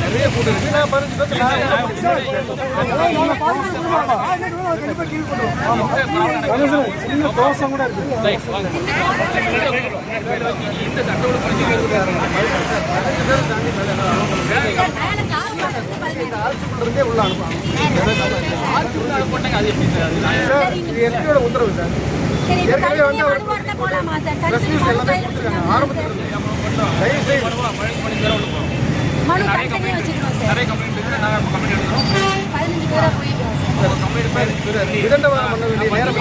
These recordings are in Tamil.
நிறைய கூட்டம் இருக்கு. நான் 15 சின்ன தோசம் கூட இருக்கு. இந்த சட்டோட ஆட்சிக்குள்ளே உள்ள அனுப்புவாங்க. அது எப்படி சார்? இது எஸ்பியோட உத்தரவு சார். ஏற்கனவே வந்து ஆரம்பத்தில் தயவு செய்து நிறைய கம்ப்ளைண்ட் இருக்கு. நாங்கள் கம்ப்ளைண்ட் எடுக்கிறோம். 15 பேரா போயிடுறோம் சார். கம்ப்ளைண்ட் 15 பேர் இரண்டவாரம் பண்ண வேண்டிய நேரம்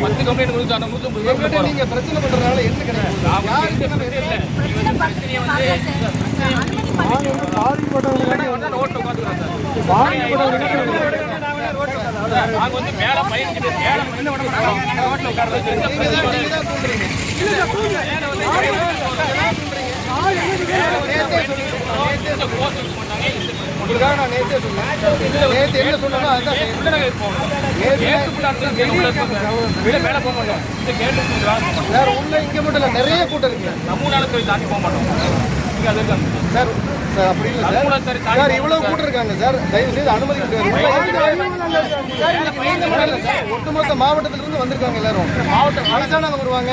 10 கம்ப்ளைண்ட் கொடுத்து அந்த 150 நீங்க பிரச்சனை பண்றதுனால என்ன கிடையாது. யாருக்கு பிரச்சனை இல்லை. பிரச்சனையை வந்து பாதிக்கப்பட்டவங்க ரோட்ல உட்காந்துக்கிறோம் சார். பாதிக்கப்பட்டவங்க நாங்க வந்து மேல பையன் கிட்ட மேல என்ன பண்ண மாட்டாங்க. ரோட்ல உட்கார்றது உங்களுக்காக நான் நேற்றே சொன்னேன். நேற்று என்ன சொன்னாலும் அதுதான் மேலே போக மாட்டோம். வேற உள்ள இங்கே மட்டும் இல்லை, நிறைய கூட்டம் இருக்கு. நம்ம நாளுக்கு தாண்டி போக மாட்டோம் சார். சார் அப்படி இல்லை சார். சார் இவ்வளவு கூட்டம் இருக்காங்க சார். தயவு செய்து அனுமதி சார். ஒட்டுமொத்த மாவட்டத்திலிருந்து வந்திருக்காங்க எல்லாரும். மாவட்டம் வயசானவங்க வருவாங்க,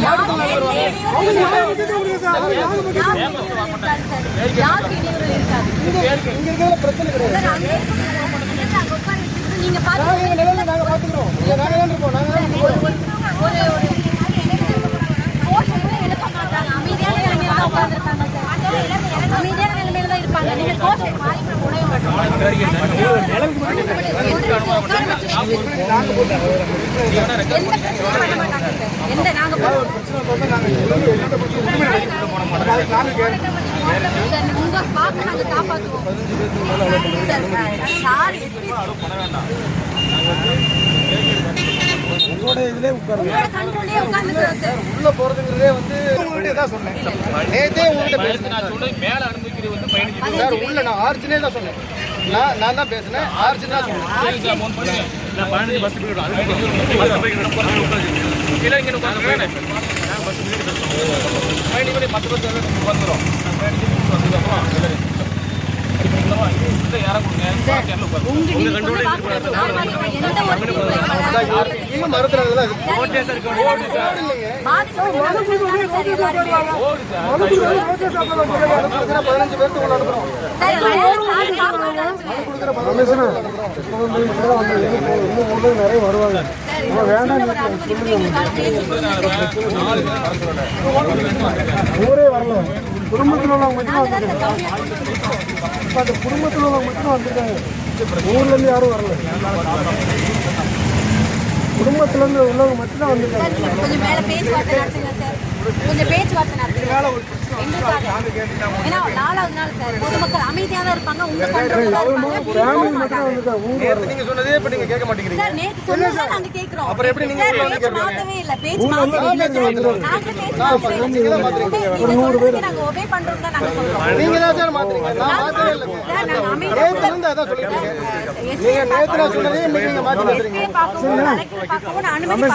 மாவட்டத்தில் வருவாங்க. இங்க இருக்கிற பிரச்சனை கிடையாது. நாங்க பாத்துக்கிறோம். நாங்க தான் இருப்போம். நாங்க தான் அமைதியான நிலைமையில தான் இருப்பாங்க. நீங்க கோஷம் உங்க ஸ்பாட் நாங்க காப்பாற்றுவோம். உங்களோட இதுல உள்ள போறதுங்கிறதே வந்து உங்கள்கிட்ட தான் சொன்னேன். நேத்தே உங்கள்கிட்ட பேசுனேன். மேல அனுமதிக்கிறது வந்து பயணிச்சு சார். உள்ள நான் ஆர்ஜினே தான் சொன்னேன். நான் தான் பேசினேன். ஆர்ஜின் தான் சொன்னேன். நான் 15 பஸ் போயிடும். அது கீழே இங்கே உட்காந்து பஸ் பயணிக்கு 10 பஸ் வந்துடும். வந்ததுக்கப்புறம் யாரை நிறைய வருவாங்க. ஊரே வரல. குடும்பத்தில் உள்ளவங்க மட்டும் அந்த குடும்பத்தில் உள்ளவங்க மட்டும் வந்துருக்காங்க. ஊர்ல இருந்து யாரும் வரல. குடும்பத்துல இருந்து உள்ளவங்க மட்டும் தான் வந்திருக்காங்க. கொஞ்சம் மேல பேச்சுவார்த்தை நடத்துங்க சார். கொஞ்சம் பேச்சுவார்த்தை நடத்துங்க. ஏன்னா 4வது நாள் சார். பொதுமக்கள் அமைதியாக தான் இருப்பாங்க. உங்க நீங்க சொன்னதே இப்ப நீங்க கேட்க மாட்டேங்கிறீங்க சார். நேத்து சொன்னதா நாங்க கேக்குறோம். அப்புறம் எப்படி நீங்க மாத்தவே இல்ல. பேச்சு மாத்தவே இல்ல. நாங்க ஒபே பண்றோம் தான் நாங்க சொல்றோம். நீங்க தான் சார் மாத்துறீங்க. நான் மாத்தவே இல்ல சார். நான் அமைதியா நேத்து இருந்து அத சொல்லிட்டு இருக்கேன். நீங்க நேத்து நான் சொன்னதே நீங்க மாத்தி பேசுறீங்க. பாக்கவும் அனுமதி